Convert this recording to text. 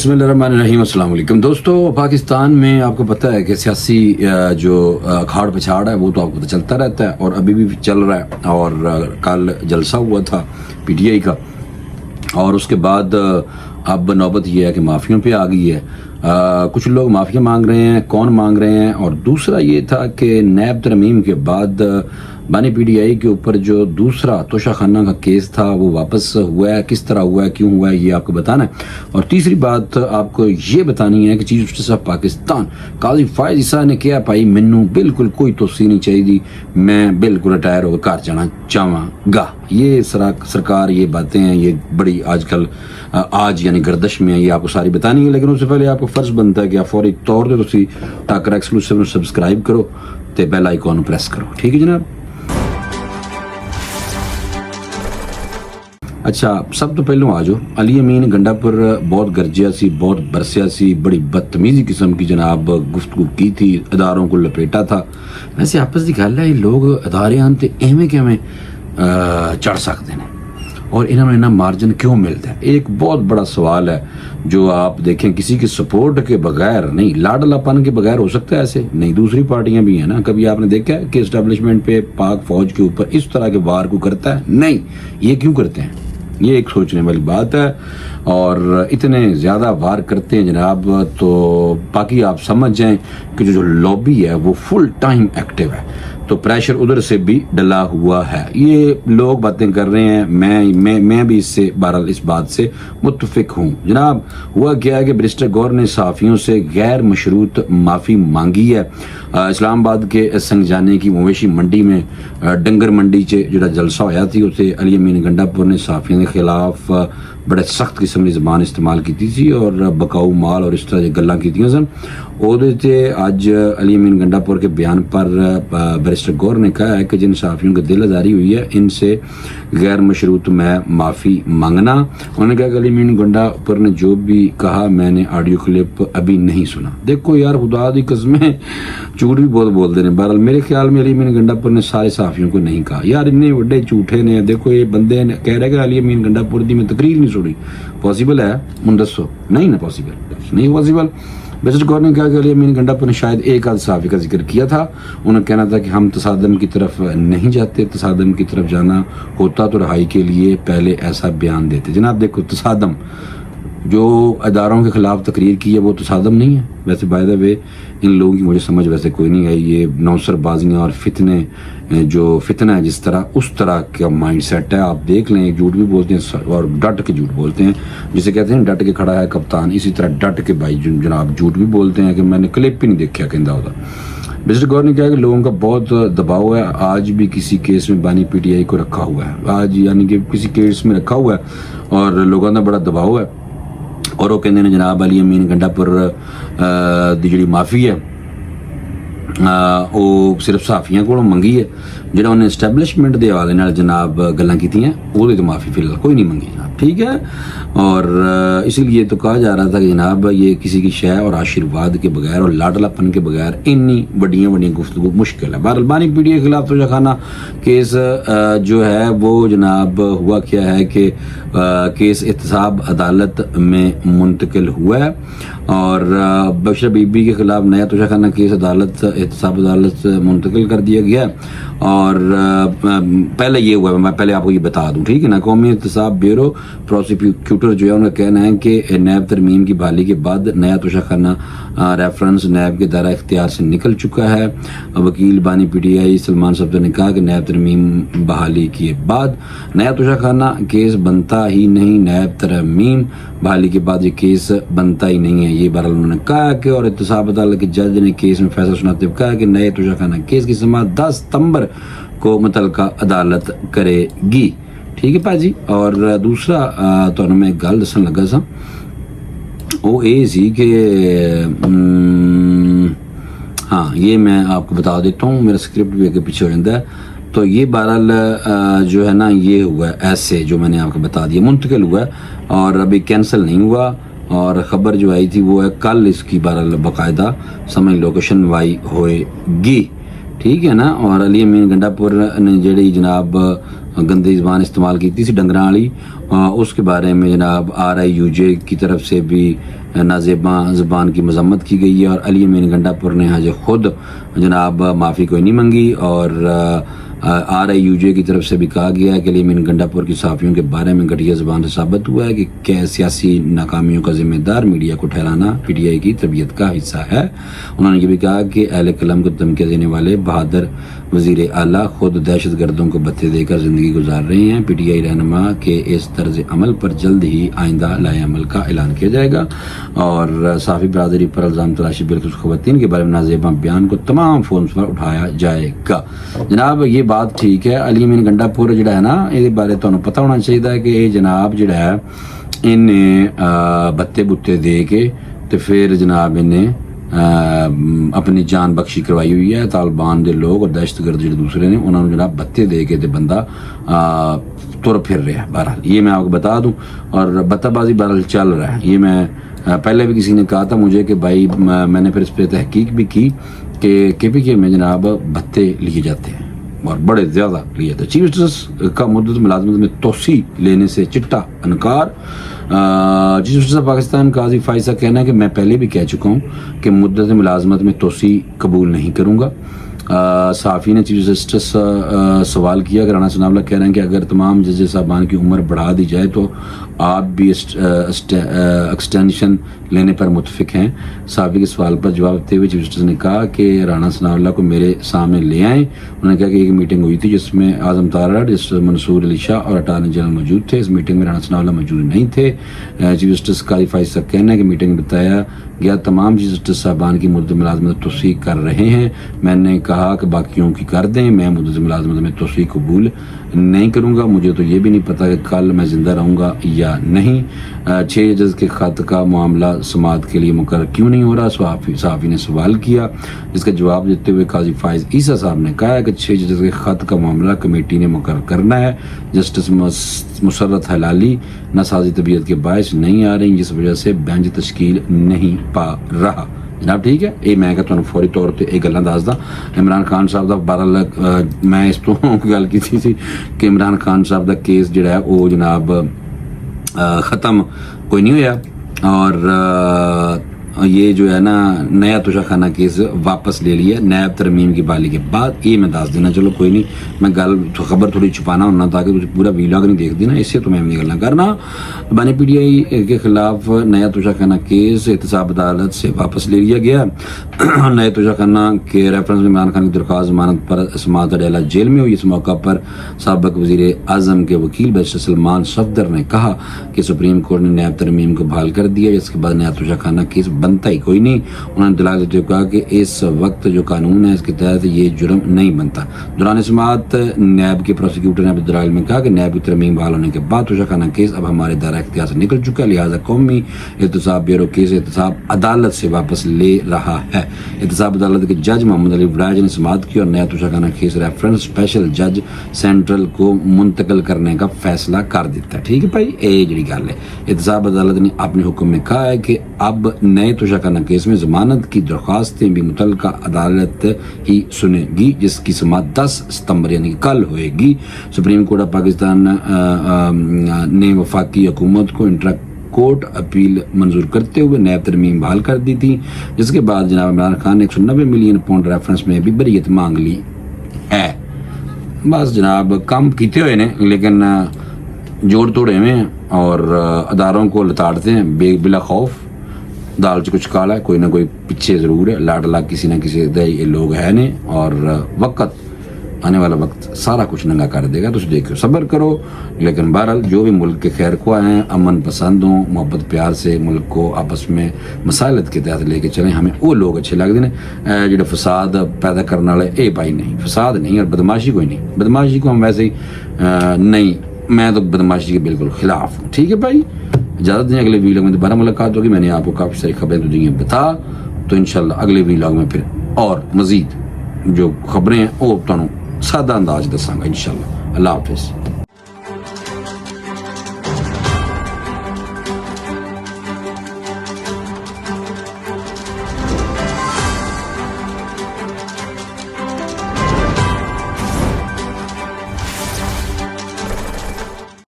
बिस्मिल्लाहिर्रहमानिर्रहीम। अस्सलाम वालेकुम दोस्तों। पाकिस्तान में आपको पता है कि सियासी जो अखाड़ पछाड़ है वो तो आपको पता चलता रहता है और अभी भी चल रहा है। और कल जलसा हुआ था पीटीआई का और उसके बाद अब नौबत ये है कि माफ़ियों पे आ गई है। कुछ लोग माफ़िया मांग रहे हैं, कौन मांग रहे हैं। और दूसरा ये था कि नैब तरमीम के बाद बानी पीटीआई के ऊपर जो दूसरा तोशाखाना का केस था वो वापस हुआ है, किस तरह हुआ है, क्यों हुआ है, ये आपको बताना है। और तीसरी बात आपको ये बतानी है कि चीफ जस्टिस ऑफ पाकिस्तान काजी फायज ईसा ने कहा भाई मैनू बिल्कुल कोई तोसी नहीं चाहिए, मैं बिल्कुल रिटायर होकर घर जाना चाहवागा। ये सरकार ये बातें हैं, ये बड़ी आजकल आज यानी गर्दश में है, ये आपको सारी बतानी है। लेकिन उससे पहले आपको फर्ज बनता है कि आप फौरी तौर पर तुसी टाकर एक्सक्लूसिव में सब्सक्राइब करो तो बेल आइकॉन प्रेस करो, ठीक है जनाब। अच्छा, सब तो पहलों आ जाओ। अली अमीन गंडापुर बहुत गरजिया सी, बहुत बरसिया सी, बड़ी बदतमीजी किस्म की जनाब गुफ्तगू की थी, अदारों को लपेटा था। वैसे आपस की गल है ये लोग अदारे आते एवें किवें चढ़ सकते हैं और इन्होंने इन्ना मार्जिन क्यों मिलता है। एक बहुत बड़ा सवाल है जो आप देखें, किसी के सपोर्ट के बगैर नहीं, लाडलापन के बगैर हो सकता है ऐसे नहीं। दूसरी पार्टियां भी हैं ना, कभी आपने देखा है कि एस्टेब्लिशमेंट पे पाक फौज के ऊपर इस तरह के वार को करता है? नहीं। ये क्यों करते हैं, ये एक सोचने वाली बात है। और इतने ज़्यादा वार करते हैं जनाब, तो बाकी आप समझ जाएं कि जो लॉबी है वो फुल टाइम एक्टिव है, तो प्रेशर उधर से भी डला हुआ है। ये लोग बातें कर रहे हैं, मैं भी इससे बहरहाल इस बात से मुत्तफिक हूँ। जनाब हुआ क्या है कि बैरिस्टर गौर ने सहाफ़ियों से गैर मशरूत माफ़ी मांगी है। इस्लामाबाद के संगजाने की मवेशी मंडी में डंगर मंडी च जो जलसा होया थी उसे अली अमीन गंडापुर ने सहाफ़ियों के खिलाफ बड़े सख्त किस्म की जबान इस्तेमाल की थी और बकाऊ माल और इस तरह की गल्लां कीतियां सन। ਉਹਦੇ ਤੇ आज अली अमीन गंडापुर के बयान पर बैरिस्टर गौर ने कहा है कि जिन सहाफ़ियों की दिल आज़ारी हुई है इनसे गैर मशरूत मैं माफ़ी मांगना। उन्होंने कहा कि अली अमीन गंडापुर ने जो भी कहा मैंने ऑडियो क्लिप अभी नहीं सुना। देखो यार खुदा दी कसमें झूठ भी बहुत बोलते हैं। बहरहाल मेरे ख्याल में अली अमीन गंडापुर ने सारे सहाफ़ियों को नहीं कहा यार, इन्ने बड़े झूठे ने। देखो ये बंदे ने कह रहे कि अली अमीन गंडापुर की मैं तकरीर नहीं सुनी। पॉसिबल है? हूँ दसो नहीं ना, पॉसिबल नहीं पॉसिबल। बैरिस्टर गौर ने कहा कि अली अमीन गंडापुर ने शायद एक आध सहाफ़ी का जिक्र किया था। उन्हें कहना था कि हम तसादम की तरफ नहीं जाते, तसादम की तरफ जाना होता तो रहाई के लिए पहले ऐसा बयान देते। जनाब देखो, तसादम जो अदारों के खिलाफ तकरीर की है वो तसादम नहीं है। वैसे बाय द वे इन लोगों की मुझे समझ वैसे कोई नहीं आई। ये नौसरबाजियाँ और फितने, जो फितना है जिस तरह उस तरह का माइंड सेट है। आप देख लें, झूठ भी बोलते हैं और डट के झूठ बोलते हैं, जिसे कहते हैं डट के खड़ा है कप्तान। इसी तरह डट के भाई जनाब झूठ भी बोलते हैं कि मैंने क्लिप ही नहीं देखा कहता होता। बैरिस्टर गौर ने कहा कि लोगों का बहुत दबाव है, आज भी किसी केस में बानी पीटीआई को रखा हुआ है, आज यानी कि किसी केस में रखा हुआ है और लोगों का बड़ा दबाव है। और वो कहते हैं जनाब अली अमीन गंडापुर दी जी माफ़ी है वो सिर्फ सहाफ़ियों को मंगी है। जो उन्हें एस्टैबलिशमेंट के हवाले नाल जनाब गल्लां कीतियां वो तो माफ़ी फिलहाल कोई नहीं मंगी जनाब, ठीक है। और इसीलिए तो कहा जा रहा था कि जनाब ये किसी की शय और आशीर्वाद के बगैर और लाडलापन के बगैर इन्नी बड़ियाँ गुफ्तगू मुश्किल है। बहरहाल बानी पीटीआई के खिलाफ तोशाखाना केस जो है वो जनाब हुआ क्या है कि केस एहतसाब अदालत में मुंतकिल हुआ है और बशरा बीबी के खिलाफ नया तोशाखाना केस एहतसाब अदालत से मुंतकिल कर दिया गया। और पहले ये हुआ, मैं पहले आपको ये बता दूं, ठीक है ना। कौमी एहतसाब ब्यूरो प्रोसिक्यूटर जो है उनका कहना है कि नैब तरमीम की बहाली के बाद नया तोशाखाना रेफरेंस नैब के दायरा इख्तियार से निकल चुका है। वकील बानी पीटीआई सलमान सफदर ने कहा कि नैब तरमीम बहाली के बाद नया तोशाखाना केस बनता ही नहीं, नैब तरमीम बहाली के बाद ये केस बनता ही नहीं है। ये बहरहाल उन्होंने कहा कि और एहतसाब अदालत के जज ने केस में फैसला सुनाते हुए कहा कि नए तोशाखाना केस की समाअत 10 सितंबर को मुतलका अदालत करेगी, ठीक है भाजी। और दूसरा तो मैं एक गल दसन लगा सा वो ये सी कि हाँ ये मैं आपको बता देता हूँ, मेरा स्क्रिप्ट भी आगे पीछे हो जाता है। तो ये बहरहाल जो है ना ये हुआ है ऐसे जो मैंने आपको बता दिया, मुंतकिल हुआ है और अभी कैंसिल नहीं हुआ। और ख़बर जो आई थी वो है कल इसकी बहरहाल बाकायदा समझ लोकेशन वाई होएगी, ठीक है ना। और अली अमीन गंडापुर ने जी जनाब گندی زبان استعمال کی تھی ڈنگراں والی، اس کے بارے میں جناب RIUJ کی طرف سے بھی نازیباں زبان کی مذمت کی گئی ہے، اور علی امین گنڈا پور نے حج خود جناب معافی کوئی نہیں منگی، اور RIUJ کی طرف سے بھی کہا گیا ہے کہ علی امین گنڈا پور کی صحافیوں کے بارے میں گھٹیا زبان سے ثابت ہوا ہے کہ سیاسی ناکامیوں کا ذمہ دار میڈیا کو ٹھہرانا PTI کی تربیت کا حصہ ہے۔ انہوں نے یہ بھی کہا کہ اہل قلم کو دھمکیاں دینے والے بہادر وزیر اعلیٰ خود دہشت گردوں کو بھتے دے کر زندگی گزار رہے ہیں۔ PTI رہنما کے اس طرز عمل پر جلد ہی آئندہ لائحہ عمل کا اعلان کیا جائے گا، اور صحافی برادری پر الزام تراشی بالخصوص خواتین کے بارے میں نازیباں بیان کو تمام فورمز پر اٹھایا جائے گا۔ جناب یہ بات ٹھیک ہے، علی امین گنڈا پور جڑا ہے نا، یہ بارے تو پتہ ہونا چاہیے کہ یہ جناب جڑا ہے انہیں بتے بتے دے کے تو پھر جناب انہیں اپنی جان بخشی کروائی ہوئی ہے۔ طالبان دے لوگ اور دہشت گرد جڑے دوسرے نے انہوں نے جناب بتے دے کے بندہ تر پھر رہا ہے۔ بہرحال یہ میں آپ کو بتا دوں، اور بتہ بازی بہرحال چل رہا ہے۔ یہ میں پہلے بھی کسی نے کہا تھا مجھے کہ بھائی میں نے پھر اس پہ تحقیق بھی کی کہ KPK میں جناب بھتے لیے جاتے ہیں اور بڑے زیادہ لیے جاتے ہیں۔ چیف جسٹس کا مدت ملازمت میں توسیع لینے سے چٹا انکار۔ چیف جسٹس آف پاکستان قاضی فائز کا کہنا ہے کہ میں پہلے بھی کہہ چکا ہوں کہ مدت ملازمت میں توسیع قبول نہیں کروں گا۔ صحافی نے چیف جسٹس سوال کیا کہ رانا ثناء اللہ کہہ رہے ہیں کہ اگر تمام ججز صاحبان کی عمر بڑھا دی جائے تو آپ بھی ایکسٹینشن لینے پر متفق ہیں۔ صحافی کے سوال پر جواب دیتے ہوئے چیف جسٹس نے کہا کہ رانا ثناء اللہ کو میرے سامنے لے آئیں۔ انہوں نے کہا کہ ایک میٹنگ ہوئی تھی جس میں اعظم تارڑ، منصور علی شاہ اور اٹارنی جنرل موجود تھے۔ اس میٹنگ میں رانا ثناء اللہ موجود نہیں تھے۔ چیف جسٹس قاضی فائز کا کہنا ہے کہ میٹنگ میں بتایا گیا تمام چیف جسٹس صاحبان کی مدت ملازمت توسیع کر رہے ہیں۔ میں نے کہا کہ باقیوں کی کر دیں، میں مدت ملازمت میں توسیع قبول نہیں کروں گا۔ مجھے تو یہ بھی نہیں پتا کہ کل میں زندہ رہوں گا یا نہیں۔ 6 جج کے خط کا معاملہ سماعت کے لیے مقرر کیوں نہیں ہو رہا، صحافی نے سوال کیا، جس کا جواب دیتے ہوئے قاضی فائز عیسیٰ صاحب نے کہا کہ 6 جج کے خط کا معاملہ کمیٹی نے مقرر کرنا ہے۔ جسٹس مسرت حلالی ناسازی طبیعت کے باعث نہیں آ رہی، جس وجہ سے بینچ تشکیل نہیں پا رہا۔ جناب ٹھیک ہے، یہ میں کہ فوری طور پہ یہ گلاں دسدا۔ عمران خان صاحب دا 12 میں اس تو گل کی تھی کہ عمران خان صاحب دا کیس جڑا ہے وہ جناب ختم کوئی نہیں ہویا، اور یہ جو ہے نا نیا توشہ خانہ کیس واپس لے لیا نیب ترمیم کی بحالی کے بعد۔ یہ میں دس دینا، چلو کوئی نہیں، میں گل خبر تھوڑی چھپانا ہونا تاکہ تجھے پورا ویلاگ نہیں دیکھ دینا، اس سے تو میں نہیں گلنا کرنا۔ بانی PTI کے خلاف نیا توشہ خانہ کیس احتساب عدالت سے واپس لے لیا گیا۔ نئے توشہ خانہ کے ریفرنس میں عمران خان کی درخواست ضمانت پر سماعت اڈیالہ جیل میں ہوئی۔ اس موقع پر سابق وزیر اعظم کے وکیل بیرسٹر سلمان صفدر نے کہا کہ سپریم کورٹ نے نیب ترمیم کو بحال کر دیا، جس کے بعد نیا توشہ خانہ کیس بنتا ہی کوئی نہیں۔ انہوں نے دلائل دیتے ہوئے کہا کہ اس وقت جو قانون ہے اس کے تحت یہ جرم نہیں بنتا۔ دوران سماعت نیب کے پروسیکیوٹر نے اپنے دلائل میں کہا کہ نیب کی ترمیم بحال ہونے کے بعد توشہ خانہ کیس اب ہمارے دائرہ اختیار سے نکل چکا ہے، لہٰذا قومی احتساب بیورو کیس احتساب عدالت سے واپس لے رہا ہے۔ احتساب عدالت کے جج محمد علی وڑائج نے سماعت کی اور نیا توشہ خانہ کیس ریفرنس اسپیشل جج سینٹرل کو منتقل کرنے کا فیصلہ کر دیتا ہے۔ ٹھیک ہے بھائی، یہ جڑی گل ہے، احتساب عدالت نے اپنے حکم میں کہا ہے کہ اب نئے توشہ خانہ کیس میں ضمانت کی درخواستیں بھی متعلقہ عدالت ہی سنے گی، جس کی سماعت 10 ستمبر یعنی کل ہوئے گی۔ سپریم کورٹ آف پاکستان نے وفاقی حکومت کو انٹرا کورٹ اپیل منظور کرتے ہوئے نیب ترمیم بحال کر دی تھی، جس کے بعد جناب عمران خان نے 190 ملین پاؤنڈ ریفرنس میں بھی بریت مانگ لی ہے۔ بس جناب کام کیتے ہوئے نے، لیکن جوڑ توڑے میں اور اداروں کو لتاڑتے ہیں بلا خوف۔ دال چ کچھ کالا ہے، کوئی نہ کوئی پیچھے ضرور ہے، لاڈ لاگ کسی نہ کسی یہ لوگ ہے نے، اور وقت آنے والا وقت سارا کچھ ننگا کر دے گا۔ تو دیکھو صبر کرو، لیکن بہرحال جو بھی ملک کے خیر خواہ ہیں، امن پسند ہوں، محبت پیار سے ملک کو آپس میں مسائلت کے تحت لے کے چلیں۔ ہمیں وہ لوگ اچھے لگتے ہیں جڑے فساد پیدا کرنے والے، اے بھائی نہیں، فساد نہیں اور بدماشی کوئی نہیں۔ بدماشی کو ہم ویسے ہی نہیں، میں تو بدماشی کے بالکل خلاف ہوں۔ ٹھیک ہے بھائی، اجازت دیں، اگلے ویلاگ میں دوبارہ ملاقات ہوگی۔ میں نے آپ کو کافی ساری خبریں تو دی ہیں بتا، تو انشاءاللہ اگلے ویلاگ میں پھر اور مزید جو خبریں ہیں وہ تمہیں سادہ انداز دساں گا انشاءاللہ۔ اللہ حافظ۔